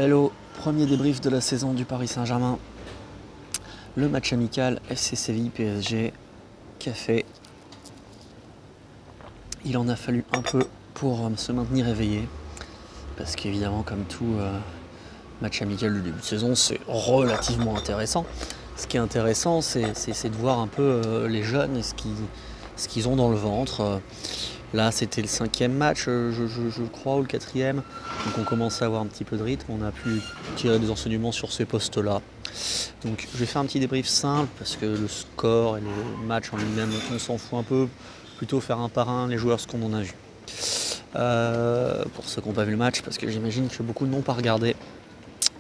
Hello, premier débrief de la saison du Paris Saint-Germain. Le match amical FC Séville PSG Café. Il en a fallu un peu pour se maintenir éveillé. Parce qu'évidemment, comme tout match amical du début de saison, c'est relativement intéressant. Ce qui est intéressant, c'est de voir un peu les jeunes et ce qu'ils ont dans le ventre. Là, c'était le 5e match, je crois, ou le 4e. Donc on commençait à avoir un petit peu de rythme. On a pu tirer des enseignements sur ces postes-là. Donc je vais faire un petit débrief simple parce que le score et le match en lui-même, on s'en fout un peu. Plutôt faire un par un les joueurs, ce qu'on en a vu. Pour ceux qui n'ont pas vu le match, parce que j'imagine que beaucoup n'ont pas regardé.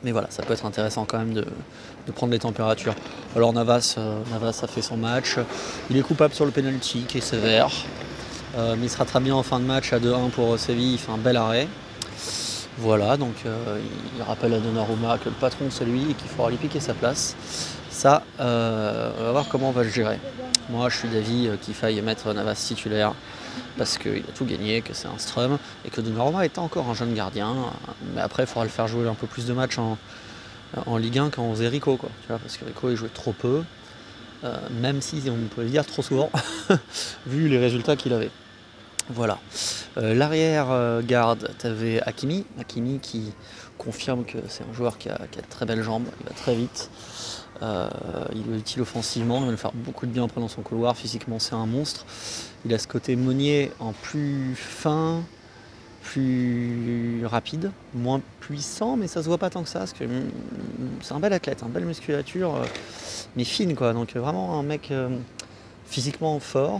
Mais voilà, ça peut être intéressant quand même de prendre les températures. Alors Navas a fait son match. Il est coupable sur le penalty qui est sévère. Mais il se rattrape bien en fin de match à 2-1 pour Séville, il fait un bel arrêt. Voilà, donc il rappelle à Donnarumma que le patron c'est lui et qu'il faudra lui piquer sa place. Ça, on va voir comment on va le gérer. Moi je suis d'avis qu'il faille mettre Navas titulaire parce qu'il a tout gagné, que c'est un strum et que Donnarumma est encore un jeune gardien. Mais après il faudra le faire jouer un peu plus de matchs en Ligue 1 quand on faisait Rico, quoi, tu vois, parce que Rico il jouait trop peu. Même si on peut le dire trop souvent, vu les résultats qu'il avait. Voilà. L'arrière-garde, tu avais Hakimi qui confirme que c'est un joueur qui a de très belles jambes, il va très vite. Il est utile offensivement, il va nous faire beaucoup de bien après dans son couloir, physiquement c'est un monstre. Il a ce côté Meunier en plus fin, plus rapide, moins puissant, mais ça se voit pas tant que ça, parce que c'est un bel athlète, une belle musculature, mais fine quoi, donc vraiment un mec physiquement fort.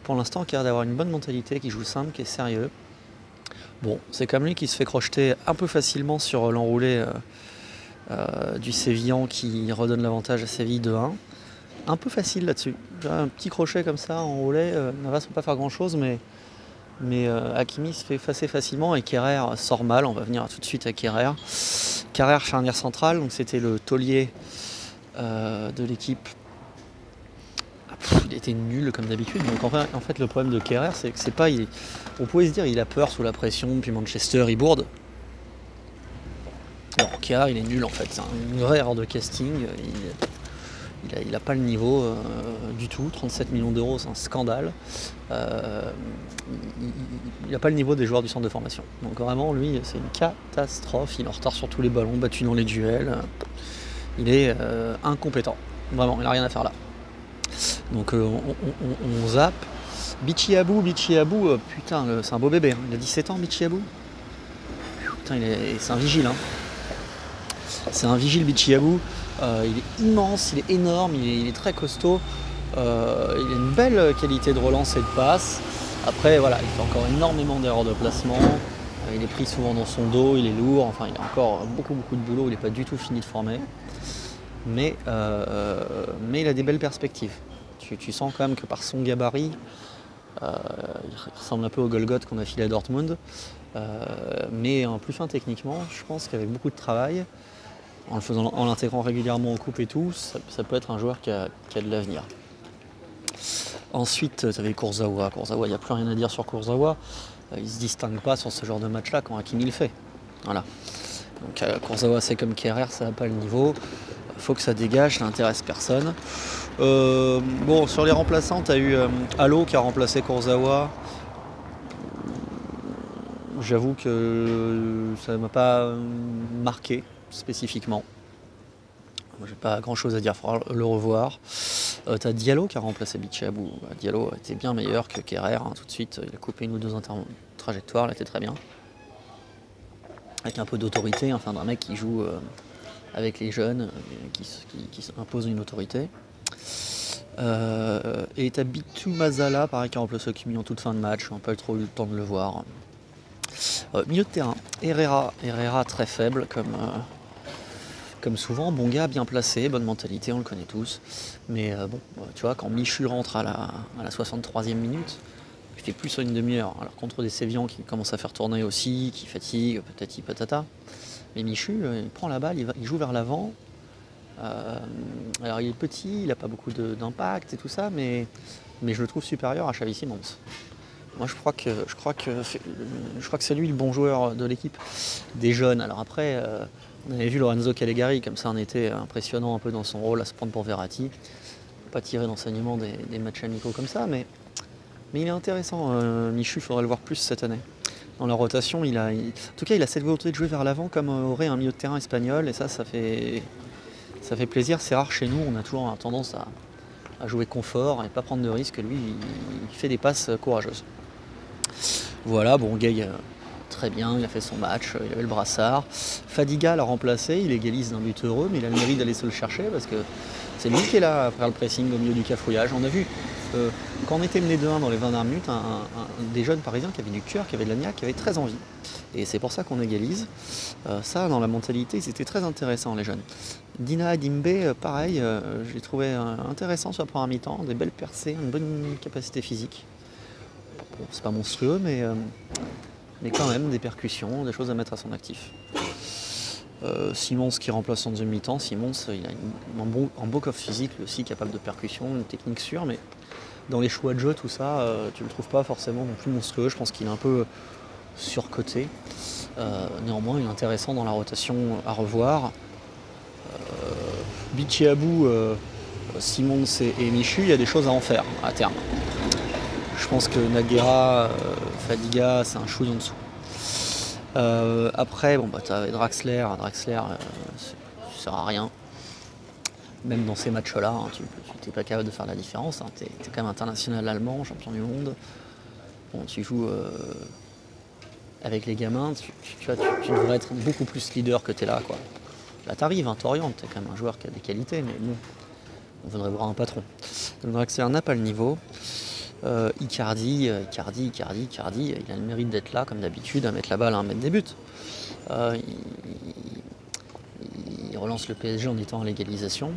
Pour l'instant, qui a l'air d'avoir une bonne mentalité, qui joue simple, qui est sérieux. Bon, c'est comme lui qui se fait crocheter un peu facilement sur l'enroulé du Sévillan qui redonne l'avantage à Séville 2-1. Un peu facile là-dessus. Un petit crochet comme ça, enroulé, Navas ne peut pas faire grand-chose, mais Hakimi se fait effacer facilement et Kerrer sort mal. On va venir tout de suite à Kerrer. Kerrer charnière centrale, donc c'était le taulier de l'équipe. Il était nul comme d'habitude. Donc en fait le problème de Kerrer, c'est que c'est pas. On pourrait se dire il a peur sous la pression, puis Manchester il bourde. Non, Kerrer il est nul en fait. C'est une vraie erreur de casting. Il a pas le niveau du tout. 37 millions d'euros, c'est un scandale. Il n'a pas le niveau des joueurs du centre de formation. Donc vraiment lui c'est une catastrophe. Il est en retard sur tous les ballons, battu dans les duels. Il est incompétent. Vraiment, il n'a rien à faire là. Donc on zappe. Bichi Abou, putain, c'est un beau bébé, hein. Il a 17 ans, Bichi Abou. Putain, c'est un vigile. Hein. C'est un vigile, Bichi Abou. Il est immense, il est énorme, il est très costaud. Il a une belle qualité de relance et de passe. Après, voilà, il fait encore énormément d'erreurs de placement. Il est pris souvent dans son dos, il est lourd. Enfin, il a encore beaucoup de boulot. Il n'est pas du tout fini de former. Mais il a des belles perspectives. Tu sens quand même que par son gabarit, il ressemble un peu au Golgoth qu'on a filé à Dortmund, mais en plus fin techniquement, je pense qu'avec beaucoup de travail, en l'intégrant régulièrement en coupe et tout, ça peut être un joueur qui a de l'avenir. Ensuite, tu avais Kurzawa, il n'y a plus rien à dire sur Kurzawa, il ne se distingue pas sur ce genre de match-là quand Hakimi le fait. Voilà. Donc Kurzawa c'est comme Kerrer, ça n'a pas le niveau. Faut que ça dégage, ça n'intéresse personne. Bon, sur les remplaçants, tu as eu Allo qui a remplacé Kurzawa. J'avoue que ça ne m'a pas marqué spécifiquement. J'ai pas grand chose à dire, il faudra le revoir. Tu as Diallo qui a remplacé Bichi Abou. Diallo était bien meilleur que Kerrer, hein, tout de suite. Il a coupé une ou deux trajectoires, il était très bien. Avec un peu d'autorité, enfin d'un mec qui joue avec les jeunes, qui impose une autorité. Et t'as Bitou Mazala, pareil, qui a remplacé Hakimi en toute fin de match, on n'a pas trop eu le temps de le voir. Milieu de terrain, Herrera très faible, comme souvent, bon gars, bien placé, bonne mentalité, on le connaît tous. Mais bon, tu vois, quand Michu rentre à la 63e minute, il fait plus sur une demi-heure. Alors contre des Sévillans qui commencent à faire tourner aussi, qui fatiguent, patati patata. Mais Michu, il prend la balle, il joue vers l'avant. Alors il est petit, il n'a pas beaucoup d'impact et tout ça, mais je le trouve supérieur à Xavi Simons. Moi je crois que c'est lui le bon joueur de l'équipe. Des jeunes. Alors après, on avait vu Lorenzo Calegari comme ça en été impressionnant un peu dans son rôle à se prendre pour Verratti. Pas tirer d'enseignement des matchs amicaux comme ça, mais il est intéressant. Michu, il faudrait le voir plus cette année. Dans la rotation, en tout cas, il a cette volonté de jouer vers l'avant comme aurait un milieu de terrain espagnol, et ça fait plaisir. C'est rare chez nous, on a toujours tendance à jouer confort et pas prendre de risques. Lui, il fait des passes courageuses. Voilà, bon, Gueye, très bien, il a fait son match, il avait le brassard. Fadiga l'a remplacé, il égalise d'un but heureux, mais il a le mérite d'aller se le chercher parce que c'est lui qui est là à faire le pressing au milieu du cafouillage. On a vu, quand on était mené 2-1 dans les 20 dernières minutes, des jeunes parisiens qui avaient du cœur, qui avaient de la niaque, qui avaient très envie. Et c'est pour ça qu'on égalise. Ça, dans la mentalité, c'était très intéressant, les jeunes. Dina Dimbe, pareil, je l'ai trouvé intéressant sur la première mi-temps, des belles percées, une bonne capacité physique. Bon, c'est pas monstrueux, mais quand même des percussions, des choses à mettre à son actif. Simons qui remplace en deuxième mi-temps. Simons, il a un beau coffre physique, lui aussi capable de percussion, une technique sûre, mais dans les choix de jeu, tout ça, tu le trouves pas forcément non plus monstrueux. Je pense qu'il est un peu surcoté. Néanmoins, il est intéressant dans la rotation à revoir. Bichabou, Simons et Michu, il y a des choses à en faire à terme. Je pense que Naguera, Fadiga, c'est un chouille en dessous. Après, bon, bah, tu as Draxler, ça sert à rien. Même dans ces matchs-là, hein, tu n'es pas capable de faire la différence. Hein. Tu es quand même international allemand, champion du monde. Bon, tu joues avec les gamins, tu devrais être beaucoup plus leader que tu es là. Quoi. Là, tu arrives, hein, t'orientes, tu es quand même un joueur qui a des qualités, mais bon, on voudrait voir un patron. Donc Draxler n'a pas le niveau. Icardi, il a le mérite d'être là, comme d'habitude, à mettre la balle, à mettre des buts. Il relance le PSG en étant à l'égalisation.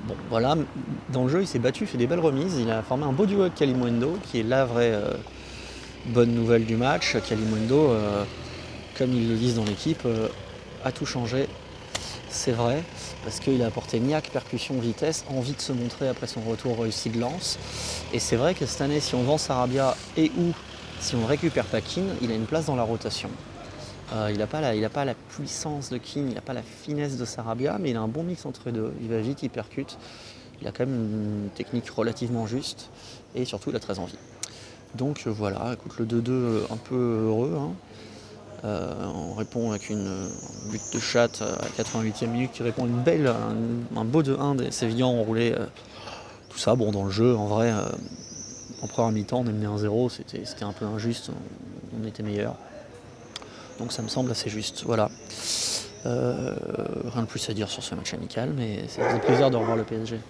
Bon, voilà, dans le jeu, il s'est battu, il fait des belles remises. Il a formé un beau duo avec Kalimundo, qui est la vraie bonne nouvelle du match. Kalimundo, comme ils le disent dans l'équipe, a tout changé. C'est vrai, parce qu'il a apporté niaque, percussion, vitesse, envie de se montrer après son retour réussi de Lens. Et c'est vrai que cette année, si on vend Sarabia et ou si on récupère pas Kean, il a une place dans la rotation. Il n'a pas la puissance de Kean, il n'a pas la finesse de Sarabia, mais il a un bon mix entre les deux. Il va vite, il percute. Il a quand même une technique relativement juste et surtout, il a très envie. Donc voilà, écoute, le 2-2 un peu heureux. Hein. On répond avec une but de chatte à la 88e minute qui répond un beau 2-1 des Sévillans enroulés. Tout ça, bon, dans le jeu, en vrai, en première mi-temps, on est mené 1-0, c'était un peu injuste, on était meilleur. Donc ça me semble assez juste, voilà. Rien de plus à dire sur ce match amical, mais ça faisait plaisir de revoir le PSG.